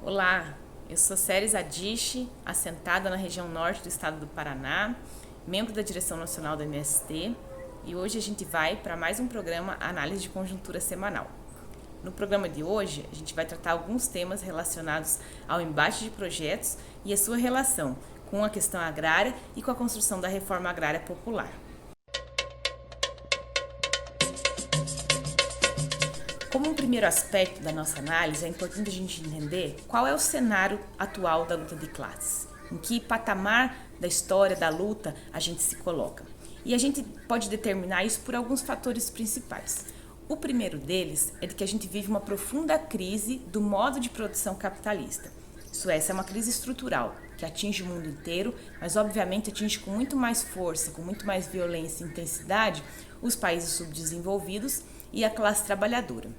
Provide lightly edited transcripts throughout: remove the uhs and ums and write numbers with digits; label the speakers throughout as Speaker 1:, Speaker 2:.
Speaker 1: Olá, eu sou Séries Adiche, assentada na região norte do estado do Paraná, membro da direção nacional do MST, e hoje a gente vai para mais um programa Análise de Conjuntura Semanal. No programa de hoje, a gente vai tratar alguns temas relacionados ao embate de projetos e a sua relação com a questão agrária e com a construção da reforma agrária popular. Como um primeiro aspecto da nossa análise, é importante a gente entender qual é o cenário atual da luta de classes, em que patamar da história da luta a gente se coloca. E a gente pode determinar isso por alguns fatores principais. O primeiro deles é de que a gente vive uma profunda crise do modo de produção capitalista. Essa é uma crise estrutural que atinge o mundo inteiro, mas obviamente atinge com muito mais força, com muito mais violência e intensidade os países subdesenvolvidos e a classe trabalhadora.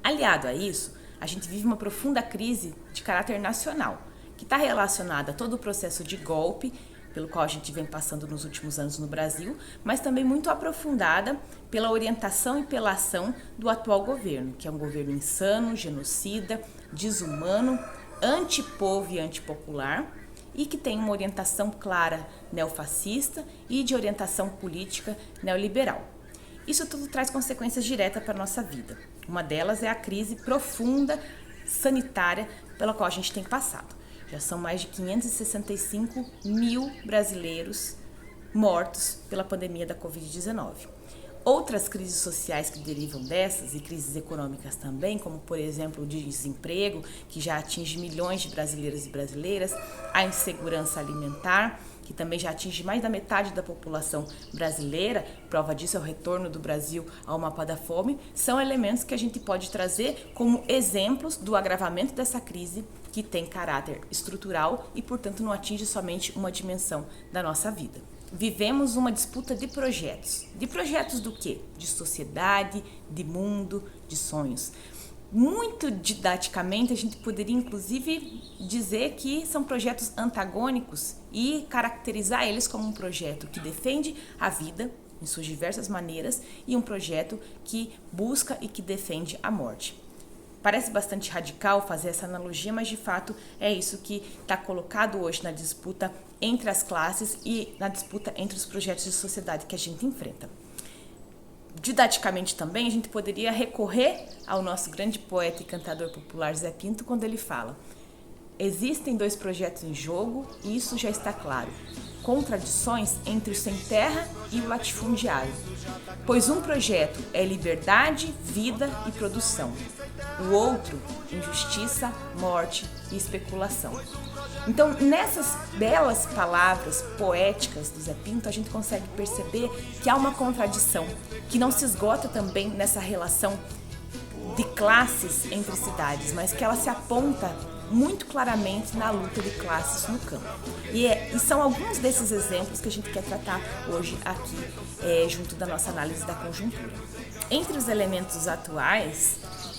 Speaker 1: Aliado a isso, a gente vive uma profunda crise de caráter nacional, que está relacionada a todo o processo de golpe, pelo qual a gente vem passando nos últimos anos no Brasil, mas também muito aprofundada pela orientação e pela ação do atual governo, que é um governo insano, genocida, desumano, antipovo e antipopular, e que tem uma orientação clara neofascista e de orientação política neoliberal. Isso tudo traz consequências diretas para a nossa vida. Uma delas é a crise profunda sanitária pela qual a gente tem passado. Já são mais de 565 mil brasileiros mortos pela pandemia da Covid-19. Outras crises sociais que derivam dessas, e crises econômicas também, como por exemplo o desemprego, que já atinge milhões de brasileiros e brasileiras, a insegurança alimentar, que também já atinge mais da metade da população brasileira, prova disso é o retorno do Brasil ao mapa da fome, são elementos que a gente pode trazer como exemplos do agravamento dessa crise que tem caráter estrutural e, portanto, não atinge somente uma dimensão da nossa vida. Vivemos uma disputa de projetos. De projetos do quê? De sociedade, de mundo, de sonhos. Muito didaticamente, a gente poderia inclusive dizer que são projetos antagônicos e caracterizar eles como um projeto que defende a vida em suas diversas maneiras e um projeto que busca e que defende a morte. Parece bastante radical fazer essa analogia, mas de fato é isso que está colocado hoje na disputa entre as classes e na disputa entre os projetos de sociedade que a gente enfrenta. Didaticamente também, a gente poderia recorrer ao nosso grande poeta e cantador popular Zé Pinto quando ele fala: existem dois projetos em jogo e isso já está claro. Contradições entre o sem terra e o latifundiário. Pois um projeto é liberdade, vida e produção. O outro, injustiça, morte e especulação. Então, nessas belas palavras poéticas do Zé Pinto, a gente consegue perceber que há uma contradição, que não se esgota também nessa relação de classes entre cidades, mas que ela se aponta muito claramente na luta de classes no campo. E são alguns desses exemplos que a gente quer tratar hoje aqui, junto da nossa análise da conjuntura. Entre os elementos atuais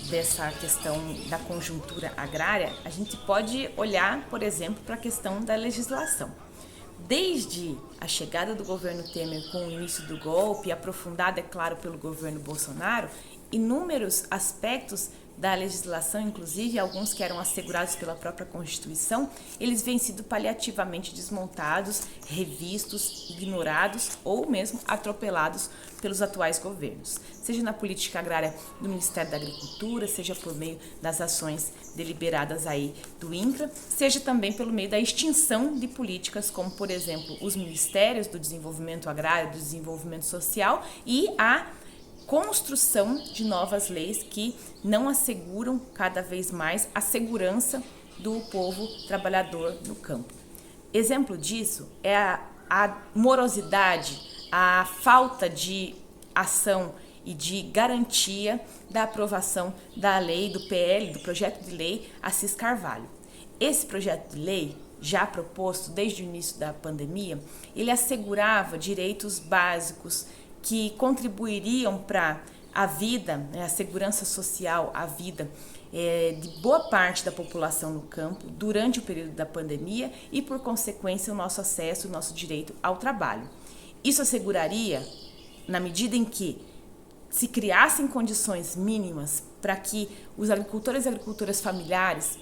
Speaker 1: dessa questão da conjuntura agrária, a gente pode olhar, por exemplo, para a questão da legislação. Desde a chegada do governo Temer com o início do golpe, aprofundada, é claro, pelo governo Bolsonaro, inúmeros aspectos da legislação, inclusive alguns que eram assegurados pela própria Constituição, eles vêm sido paliativamente desmontados, revistos, ignorados ou mesmo atropelados pelos atuais governos, seja na política agrária do Ministério da Agricultura, seja por meio das ações deliberadas aí do INCRA, seja também pelo meio da extinção de políticas como, por exemplo, os Ministérios do Desenvolvimento Agrário, do Desenvolvimento Social e a construção de novas leis que não asseguram cada vez mais a segurança do povo trabalhador no campo. Exemplo disso é a morosidade, a falta de ação e de garantia da aprovação da lei, do PL, do projeto de lei Assis Carvalho. Esse projeto de lei, já proposto desde o início da pandemia, ele assegurava direitos básicos que contribuiriam para a vida, a segurança social, a vida de boa parte da população no campo durante o período da pandemia e, por consequência, o nosso acesso, o nosso direito ao trabalho. Isso asseguraria, na medida em que se criassem condições mínimas para que os agricultores e agricultoras familiares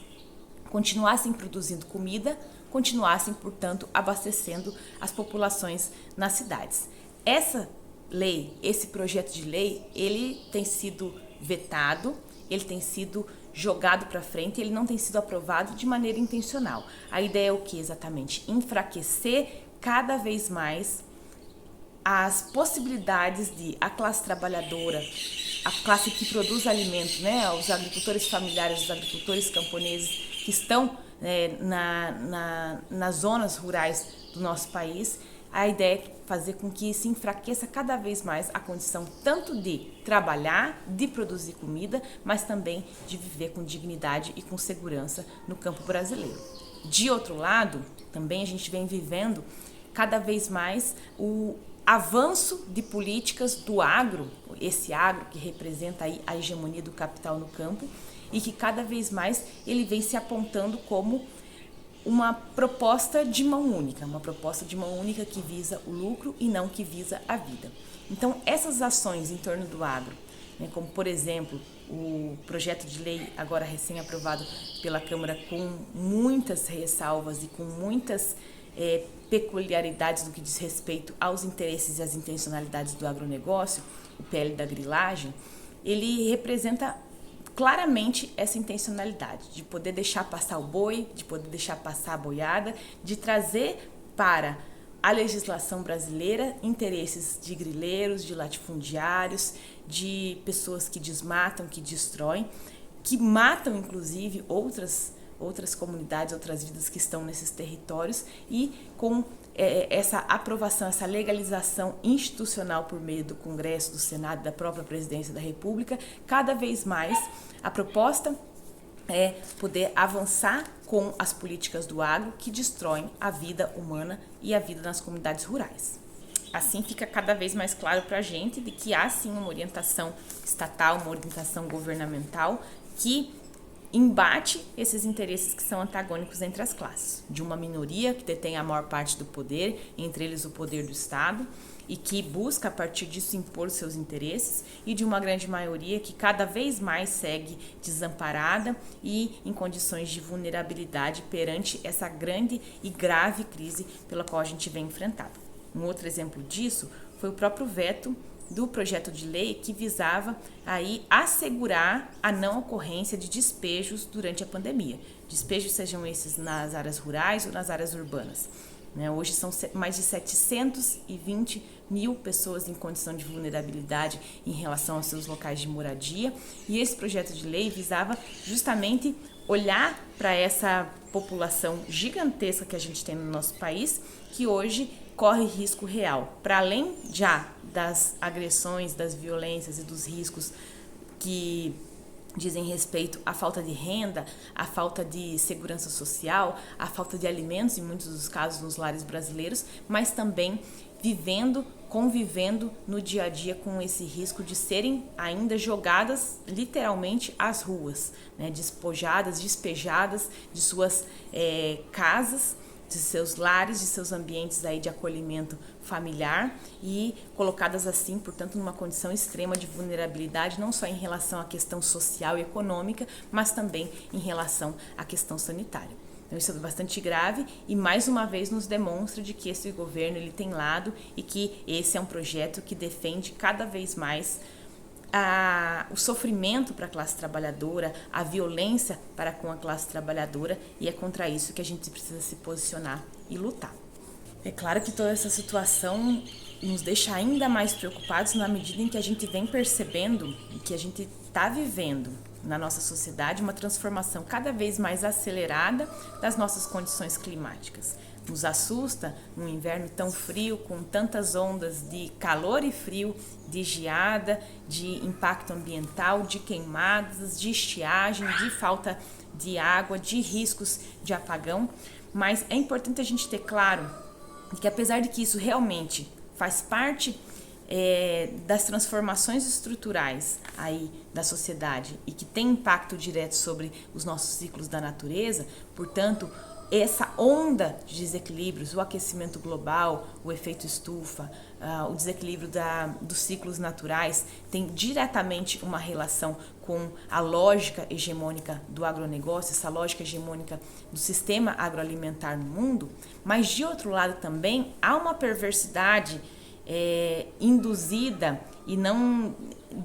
Speaker 1: continuassem produzindo comida, continuassem, portanto, abastecendo as populações nas cidades. Essa lei, esse projeto de lei, ele tem sido vetado, ele tem sido jogado para frente, ele não tem sido aprovado de maneira intencional. A ideia é o que exatamente? Enfraquecer cada vez mais as possibilidades de a classe trabalhadora, a classe que produz alimento, né, os agricultores familiares, os agricultores camponeses que estão nas zonas rurais do nosso país, a ideia é fazer com que se enfraqueça cada vez mais a condição tanto de trabalhar, de produzir comida, mas também de viver com dignidade e com segurança no campo brasileiro. De outro lado, também a gente vem vivendo cada vez mais o avanço de políticas do agro, esse agro que representa aí a hegemonia do capital no campo e que cada vez mais ele vem se apontando como uma proposta de mão única que visa o lucro e não que visa a vida. Então, essas ações em torno do agro, né, como por exemplo o projeto de lei agora recém-aprovado pela Câmara com muitas ressalvas e com muitas peculiaridades no que diz respeito aos interesses e às intencionalidades do agronegócio, o PL da grilagem, ele representa claramente essa intencionalidade de poder deixar passar o boi, de poder deixar passar a boiada, de trazer para a legislação brasileira interesses de grileiros, de latifundiários, de pessoas que desmatam, que destroem, que matam inclusive outras comunidades, outras vidas que estão nesses territórios e com essa aprovação, essa legalização institucional por meio do Congresso, do Senado, da própria Presidência da República, cada vez mais a proposta é poder avançar com as políticas do agro que destroem a vida humana e a vida nas comunidades rurais. Assim fica cada vez mais claro para a gente de que há sim uma orientação estatal, uma orientação governamental que embate esses interesses que são antagônicos entre as classes, de uma minoria que detém a maior parte do poder, entre eles o poder do Estado, e que busca a partir disso impor seus interesses, e de uma grande maioria que cada vez mais segue desamparada e em condições de vulnerabilidade perante essa grande e grave crise pela qual a gente vem enfrentando. Um outro exemplo disso foi o próprio veto do projeto de lei que visava aí assegurar a não ocorrência de despejos durante a pandemia. Despejos sejam esses nas áreas rurais ou nas áreas urbanas. Hoje são mais de 720 mil pessoas em condição de vulnerabilidade em relação aos seus locais de moradia, e esse projeto de lei visava justamente olhar para essa população gigantesca que a gente tem no nosso país, que hoje corre risco real, para além já das agressões, das violências e dos riscos que dizem respeito à falta de renda, à falta de segurança social, à falta de alimentos, em muitos dos casos nos lares brasileiros, mas também convivendo no dia a dia com esse risco de serem ainda jogadas literalmente às ruas, né, despojadas, despejadas de suas casas, de seus lares, de seus ambientes aí de acolhimento familiar e colocadas assim, portanto, numa condição extrema de vulnerabilidade, não só em relação à questão social e econômica, mas também em relação à questão sanitária. Então isso é bastante grave e mais uma vez nos demonstra de que esse governo ele tem lado e que esse é um projeto que defende cada vez mais o sofrimento para a classe trabalhadora, a violência para com a classe trabalhadora, e é contra isso que a gente precisa se posicionar e lutar. É claro que toda essa situação nos deixa ainda mais preocupados na medida em que a gente vem percebendo que a gente está vivendo na nossa sociedade uma transformação cada vez mais acelerada das nossas condições climáticas. Nos assusta um inverno tão frio, com tantas ondas de calor e frio, de geada, de impacto ambiental, de queimadas, de estiagem, de falta de água, de riscos de apagão. Mas é importante a gente ter claro que apesar de que isso realmente faz parte das transformações estruturais aí da sociedade e que tem impacto direto sobre os nossos ciclos da natureza, portanto, essa onda de desequilíbrios, o aquecimento global, o efeito estufa, o desequilíbrio dos ciclos naturais, tem diretamente uma relação com a lógica hegemônica do agronegócio, essa lógica hegemônica do sistema agroalimentar no mundo, mas de outro lado também há uma perversidade induzida e não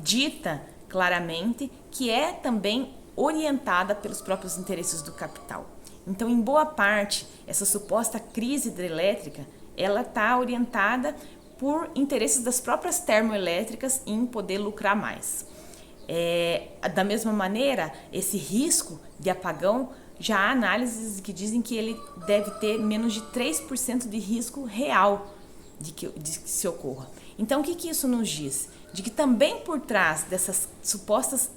Speaker 1: dita claramente, que é também orientada pelos próprios interesses do capital. Então, em boa parte, essa suposta crise hidrelétrica, ela está orientada por interesses das próprias termoelétricas em poder lucrar mais. Da mesma maneira, esse risco de apagão, já há análises que dizem que ele deve ter menos de 3% de risco real de que se ocorra. Então, o que isso nos diz? De que também por trás dessas supostas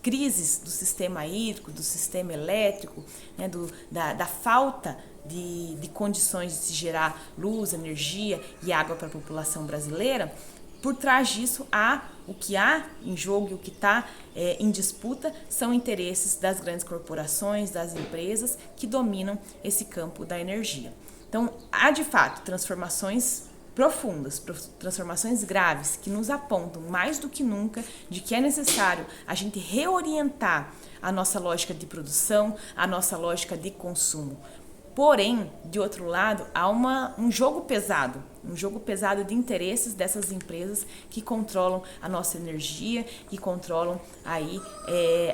Speaker 1: crises do sistema hídrico, do sistema elétrico, né, da falta de condições de se gerar luz, energia e água para a população brasileira, por trás disso o que há em jogo e o que está em disputa são interesses das grandes corporações, das empresas que dominam esse campo da energia. Então, há de fato transformações profundas, transformações graves que nos apontam mais do que nunca de que é necessário a gente reorientar a nossa lógica de produção, a nossa lógica de consumo. Porém, de outro lado, há um jogo pesado de interesses dessas empresas que controlam a nossa energia, que controlam aí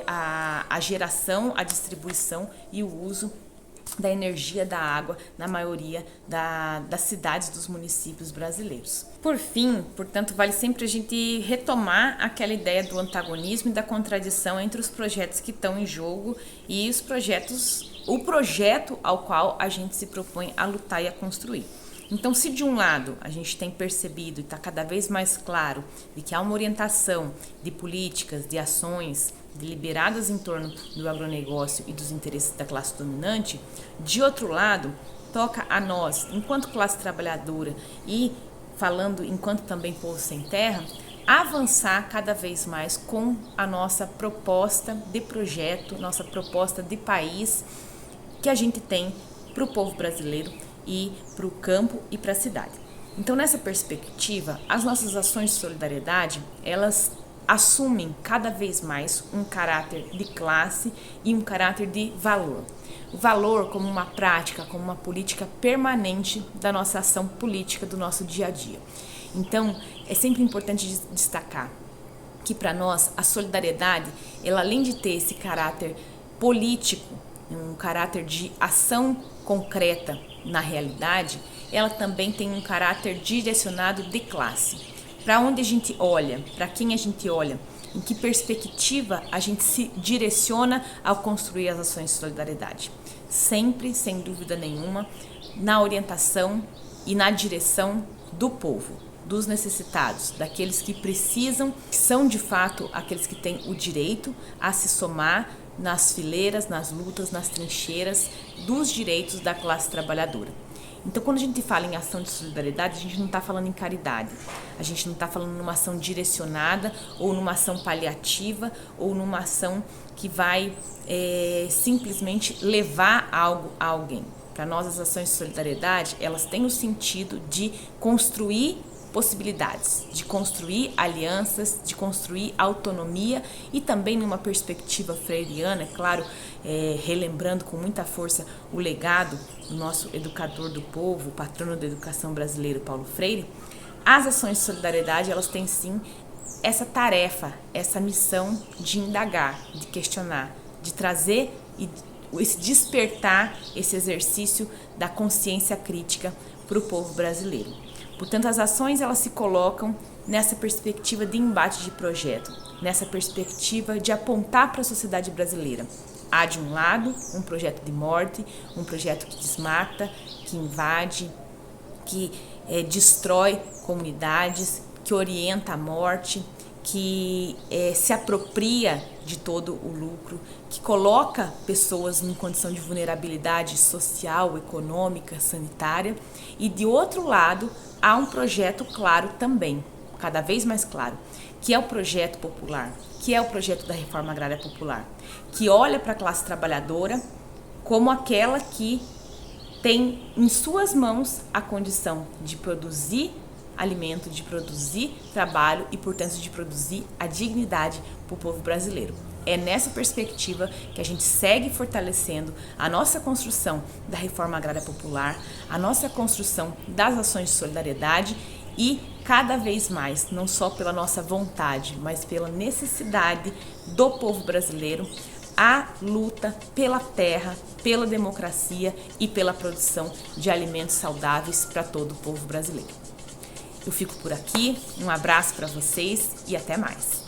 Speaker 1: a geração, a distribuição e o uso da energia da água na maioria das cidades dos municípios brasileiros. Por fim, portanto, vale sempre a gente retomar aquela ideia do antagonismo e da contradição entre os projetos que estão em jogo e o projeto ao qual a gente se propõe a lutar e a construir. Então, se de um lado a gente tem percebido e está cada vez mais claro de que há uma orientação de políticas, de ações deliberadas em torno do agronegócio e dos interesses da classe dominante, de outro lado, toca a nós, enquanto classe trabalhadora e falando enquanto também povo sem terra, avançar cada vez mais com a nossa proposta de projeto, nossa proposta de país que a gente tem para o povo brasileiro e para o campo e para a cidade. Então, nessa perspectiva, as nossas ações de solidariedade, elas assumem cada vez mais um caráter de classe e um caráter de valor. O valor como uma prática, como uma política permanente da nossa ação política, do nosso dia a dia. Então, é sempre importante destacar que para nós a solidariedade, ela além de ter esse caráter político, um caráter de ação concreta na realidade, ela também tem um caráter direcionado de classe. Para onde a gente olha, para quem a gente olha, em que perspectiva a gente se direciona ao construir as ações de solidariedade. Sempre, sem dúvida nenhuma, na orientação e na direção do povo, dos necessitados, daqueles que precisam, que são de fato aqueles que têm o direito a se somar nas fileiras, nas lutas, nas trincheiras dos direitos da classe trabalhadora. Então, quando a gente fala em ação de solidariedade, a gente não está falando em caridade, a gente não está falando numa ação direcionada ou numa ação paliativa ou numa ação que vai simplesmente levar algo a alguém. Para nós, as ações de solidariedade, elas têm o sentido de construir possibilidades, de construir alianças, de construir autonomia e também numa perspectiva freiriana, é claro, relembrando com muita força o legado do nosso educador do povo, o patrono da educação brasileira, Paulo Freire. As ações de solidariedade, elas têm sim essa tarefa, essa missão de indagar, de questionar, de trazer e esse despertar, esse exercício da consciência crítica para o povo brasileiro. Portanto, as ações elas se colocam nessa perspectiva de embate de projeto, nessa perspectiva de apontar para a sociedade brasileira. Há de um lado um projeto de morte, um projeto que desmata, que invade, que destrói comunidades, que orienta a morte, que se apropria de todo o lucro, que coloca pessoas em condição de vulnerabilidade social, econômica, sanitária. E de outro lado, há um projeto claro também, cada vez mais claro, que é o projeto popular, que é o projeto da reforma agrária popular, que olha para a classe trabalhadora como aquela que tem em suas mãos a condição de produzir alimento, de produzir trabalho e, portanto, de produzir a dignidade para o povo brasileiro. É nessa perspectiva que a gente segue fortalecendo a nossa construção da reforma agrária popular, a nossa construção das ações de solidariedade e cada vez mais, não só pela nossa vontade, mas pela necessidade do povo brasileiro, a luta pela terra, pela democracia e pela produção de alimentos saudáveis para todo o povo brasileiro. Eu fico por aqui, um abraço para vocês e até mais.